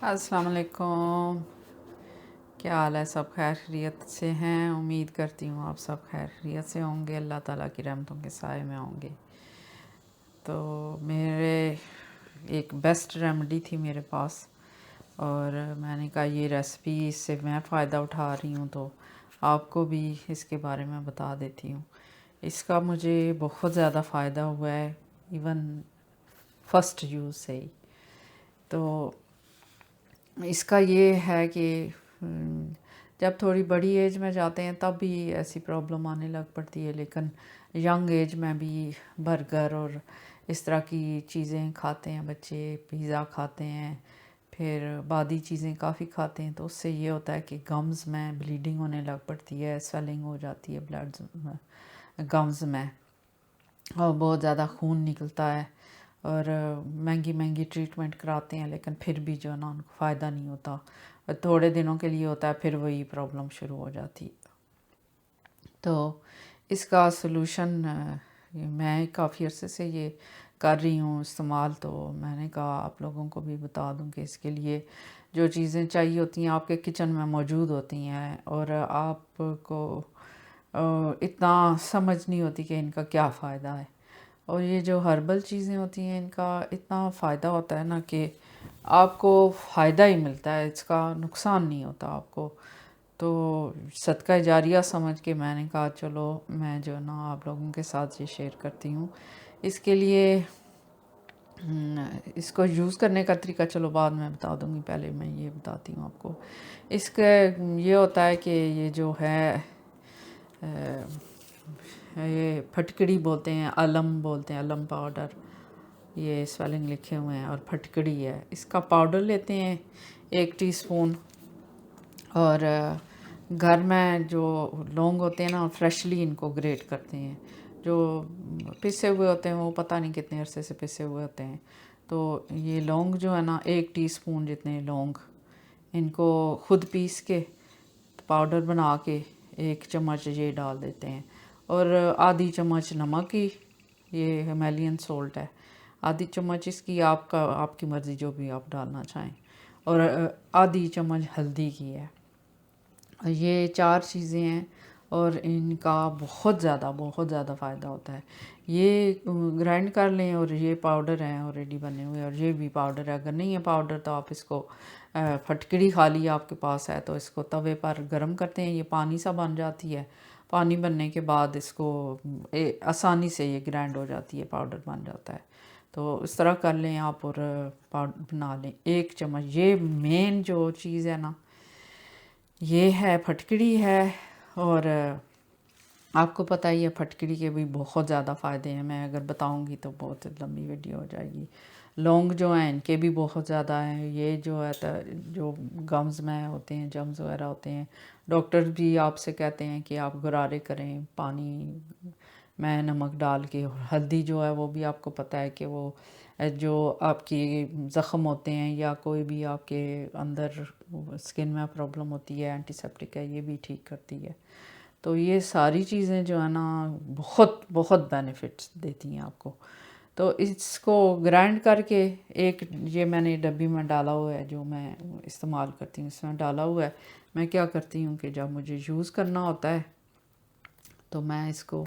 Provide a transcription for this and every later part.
अस्सलाम वालेकुम। क्या हाल है? सब खैर खैरियत से हैं? उम्मीद करती हूँ आप सब खैर खैरियत से होंगे, अल्लाह ताला की रहमतों के साए में होंगे। तो मेरे एक बेस्ट रेमेडी थी मेरे पास, और मैंने कहा ये रेसिपी, इससे मैं फ़ायदा उठा रही हूँ तो आपको भी इसके बारे में बता देती हूँ। इसका मुझे बहुत ज़्यादा फ़ायदा हुआ है, इवन फर्स्ट यूज़ से ही। तो इसका ये है कि जब थोड़ी बड़ी एज में जाते हैं तब भी ऐसी प्रॉब्लम आने लग पड़ती है, लेकिन यंग एज में भी बर्गर और इस तरह की चीज़ें खाते हैं बच्चे, पिज़्ज़ा खाते हैं, फिर बादी चीज़ें काफ़ी खाते हैं, तो उससे ये होता है कि गम्स में ब्लीडिंग होने लग पड़ती है, स्वेलिंग हो जाती है ब्लड गम्स में, और बहुत ज़्यादा खून निकलता है, और महंगी महंगी ट्रीटमेंट कराते हैं, लेकिन फिर भी जो है ना उनको फ़ायदा नहीं होता, और थोड़े दिनों के लिए होता है, फिर वही प्रॉब्लम शुरू हो जाती है। तो इसका सलूशन मैं काफ़ी अरसे से ये कर रही हूँ इस्तेमाल, तो मैंने कहा आप लोगों को भी बता दूँ कि इसके लिए जो चीज़ें चाहिए होती हैं आपके किचन में मौजूद होती हैं, और आपको इतना समझ नहीं होती कि इनका क्या फ़ायदा है। और ये जो हर्बल चीज़ें होती हैं इनका इतना फ़ायदा होता है ना कि आपको फ़ायदा ही मिलता है, इसका नुकसान नहीं होता आपको। तो सदका जारिया समझ के मैंने कहा चलो मैं जो ना आप लोगों के साथ ये शेयर करती हूँ। इसके लिए इसको यूज़ करने का तरीका चलो बाद में बता दूँगी, पहले मैं ये बताती हूँ आपको। इसका ये होता है कि ये जो है ये फटकड़ी बोलते हैं, अलम बोलते हैं, अलम पाउडर, ये स्वेलिंग लिखे हुए हैं, और फटकड़ी है। इसका पाउडर लेते हैं 1 टीस्पून, और घर में जो लौंग होते हैं ना फ्रेशली इनको ग्रेट करते हैं। जो पिसे हुए होते हैं वो पता नहीं कितने अरसे से पिसे हुए होते हैं। तो ये लौंग जो है ना 1 टीस्पून जितने लौंग, इनको खुद पीस के पाउडर बना के 1 चम्मच ये डाल देते हैं, और आधी चम्मच नमक की, ये हिमालयन सोल्ट है, आधी चम्मच इसकी, आपकी मर्ज़ी जो भी आप डालना चाहें, और आधी चम्मच हल्दी की है। ये 4 चीज़ें हैं, और इनका बहुत ज़्यादा फ़ायदा होता है। ये ग्राइंड कर लें, और ये पाउडर हैं ऑलरेडी बने हुए, और ये भी पाउडर है। अगर नहीं है पाउडर तो आप इसको फटकड़ी खाली आपके पास है तो इसको तवे पर गरम करते हैं, ये पानी सा बन जाती है। पानी बनने के बाद इसको आसानी से ये ग्राइंड हो जाती है, पाउडर बन जाता है। तो इस तरह कर लें आप, और पाउडर बना लें 1 चम्मच। ये मेन जो चीज़ है ना ये है फटकड़ी है, और आपको पता ही है फटकड़ी के भी बहुत ज़्यादा फ़ायदे हैं, मैं अगर बताऊंगी तो बहुत लंबी वीडियो हो जाएगी। लौंग जो हैं इनके भी बहुत ज़्यादा हैं। ये जो है जो गम्स में होते हैं, जम्स वगैरह होते हैं, डॉक्टर भी आपसे कहते हैं कि आप गरारे करें पानी में नमक डाल के। और हल्दी जो है वो भी आपको पता है कि वो जो आपकी ज़ख़म होते हैं या कोई भी आपके अंदर स्किन में प्रॉब्लम होती है, एंटीसेप्टिक है, ये भी ठीक करती है। तो ये सारी चीज़ें जो है ना बहुत बहुत बेनिफिट्स देती हैं आपको। तो इसको ग्राइंड करके एक, ये मैंने डब्बी में डाला हुआ है जो मैं इस्तेमाल करती हूँ, इसमें डाला हुआ है। मैं क्या करती हूँ कि जब मुझे यूज़ करना होता है तो मैं इसको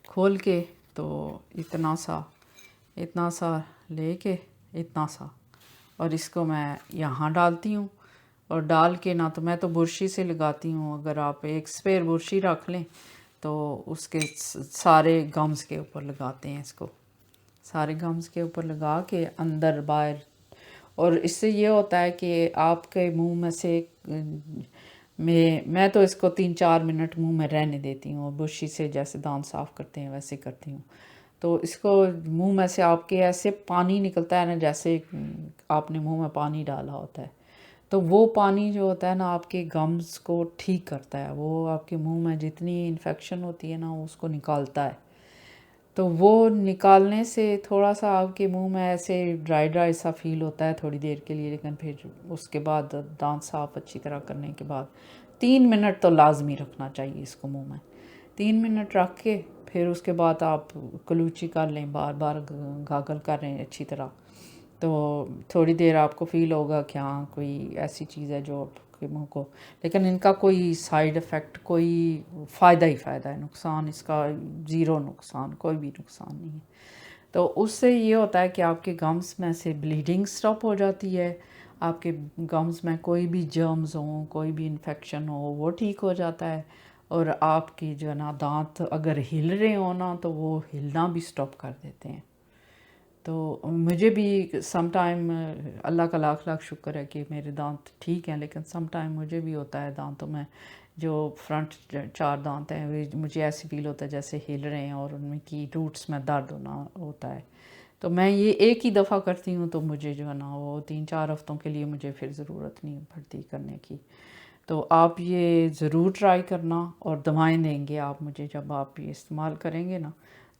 खोल के, तो इतना सा लेके, इतना सा, और इसको मैं यहाँ डालती हूँ। और डाल के ना, तो मैं तो बुरशी से लगाती हूँ, अगर आप एक स्पेयर बुरशी रख लें तो उसके सारे गम्स के ऊपर लगाते हैं इसको, सारे गम्स के ऊपर लगा के अंदर बाहर। और इससे ये होता है कि आपके मुंह में से मैं तो इसको 3-4 मिनट मुंह में रहने देती हूँ, और बुरशी से जैसे दांत साफ़ करते हैं वैसे करती हूँ। तो इसको मुंह में से आपके ऐसे पानी निकलता है ना, जैसे आपने मुंह में पानी डाला होता है। तो वो पानी जो होता है ना आपके गम्स को ठीक करता है, वो आपके मुंह में जितनी इन्फेक्शन होती है ना उसको निकालता है। तो वो निकालने से थोड़ा सा आपके मुंह में ऐसे ड्राई ड्राई सा फील होता है थोड़ी देर के लिए, लेकिन फिर उसके बाद दांत साफ़ अच्छी तरह करने के बाद 3 मिनट तो लाजमी रखना चाहिए इसको मुंह में। 3 मिनट रख के फिर उसके बाद आप कलूची कर लें, बार बार गागल कर रहे हैं अच्छी तरह, تو تھوڑی دیر آپ کو فیل ہوگا کہ ہاں کوئی ایسی چیز ہے جو آپ کے منہ کو، لیکن ان کا کوئی سائیڈ افیکٹ، کوئی فائدہ ہی فائدہ ہے، نقصان اس کا زیرو، نقصان کوئی بھی نقصان نہیں ہے۔ تو اس سے یہ ہوتا ہے کہ آپ کے گمز میں سے بلیڈنگ سٹاپ ہو جاتی ہے، آپ کے گمز میں کوئی بھی جرمز ہوں، کوئی بھی انفیکشن ہو وہ ٹھیک ہو جاتا ہے، اور آپ کی جو ہے نا دانت اگر ہل رہے ہوں نا تو وہ ہلنا بھی سٹاپ کر دیتے ہیں۔ تو مجھے بھی سم ٹائم، اللہ کا لاکھ لاکھ شکر ہے کہ میرے دانت ٹھیک ہیں، لیکن سم ٹائم مجھے بھی ہوتا ہے دانتوں میں، جو فرنٹ 4 دانت ہیں مجھے ایسے فیل ہوتا ہے جیسے ہل رہے ہیں، اور ان میں کی روٹس میں درد ہونا ہوتا ہے۔ تو میں یہ ایک ہی دفعہ کرتی ہوں تو مجھے جو ہے نا وہ 3-4 ہفتوں کے لیے مجھے پھر ضرورت نہیں پڑتی کرنے کی۔ تو آپ یہ ضرور ٹرائی کرنا، اور دوائیں دیں گے آپ مجھے جب آپ یہ استعمال کریں گے نا،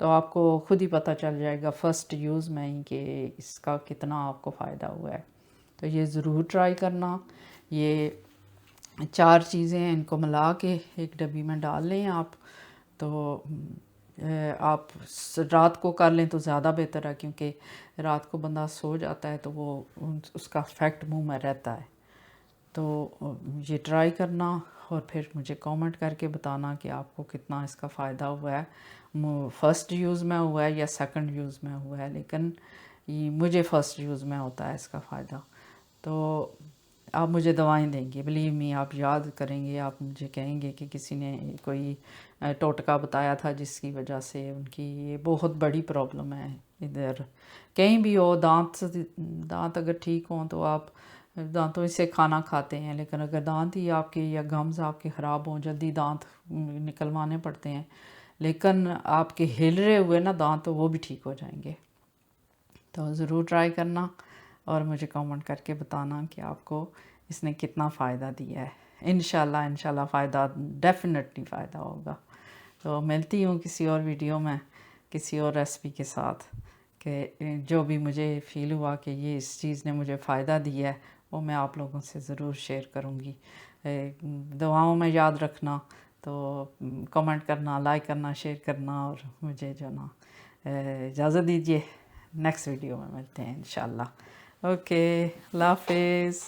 تو آپ کو خود ہی پتہ چل جائے گا فرسٹ یوز میں ہی کہ اس کا کتنا آپ کو فائدہ ہوا ہے۔ تو یہ ضرور ٹرائی کرنا۔ یہ 4 چیزیں ہیں، ان کو ملا کے ایک ڈبی میں ڈال لیں آپ، تو آپ رات کو کر لیں تو زیادہ بہتر ہے، کیونکہ رات کو بندہ سو جاتا ہے تو وہ اس کا افیکٹ منہ میں رہتا ہے۔ تو یہ ٹرائی کرنا، اور پھر مجھے کامنٹ کر کے بتانا کہ آپ کو کتنا اس کا فائدہ ہوا ہے، فرسٹ یوز میں ہوا ہے یا سیکنڈ یوز میں ہوا ہے، لیکن مجھے فرسٹ یوز میں ہوتا ہے اس کا فائدہ۔ تو آپ مجھے دوائیں دیں گے، بلیو می، آپ یاد کریں گے، آپ مجھے کہیں گے کہ کسی نے کوئی ٹوٹکا بتایا تھا جس کی وجہ سے ان کی یہ بہت بڑی پرابلم ہے، ادھر کہیں بھی ہو، دانت اگر ٹھیک ہوں تو آپ دانتوں سے کھانا کھاتے ہیں، لیکن اگر دانت ہی آپ کے یا گمز آپ کے خراب ہوں، جلدی دانت نکلوانے پڑتے ہیں، لیکن آپ کے ہل رہے ہوئے نا دانت تو وہ بھی ٹھیک ہو جائیں گے۔ تو ضرور ٹرائی کرنا، اور مجھے کامنٹ کر کے بتانا کہ آپ کو اس نے کتنا فائدہ دیا ہے۔ انشاءاللہ فائدہ، ڈیفینیٹلی فائدہ ہوگا۔ تو ملتی ہوں کسی اور ویڈیو میں کسی اور ریسپی کے ساتھ، کہ جو بھی مجھے فیل ہوا کہ یہ اس چیز نے مجھے فائدہ دیا ہے وہ میں آپ لوگوں سے ضرور شیئر کروں گی۔ دعاؤں میں یاد رکھنا، تو کمنٹ کرنا، لائک کرنا، شیئر کرنا، اور مجھے جو نا اجازت دیجیے، نیکسٹ ویڈیو میں ملتے ہیں انشاءاللہ۔ اوکے، اللہ حافظ۔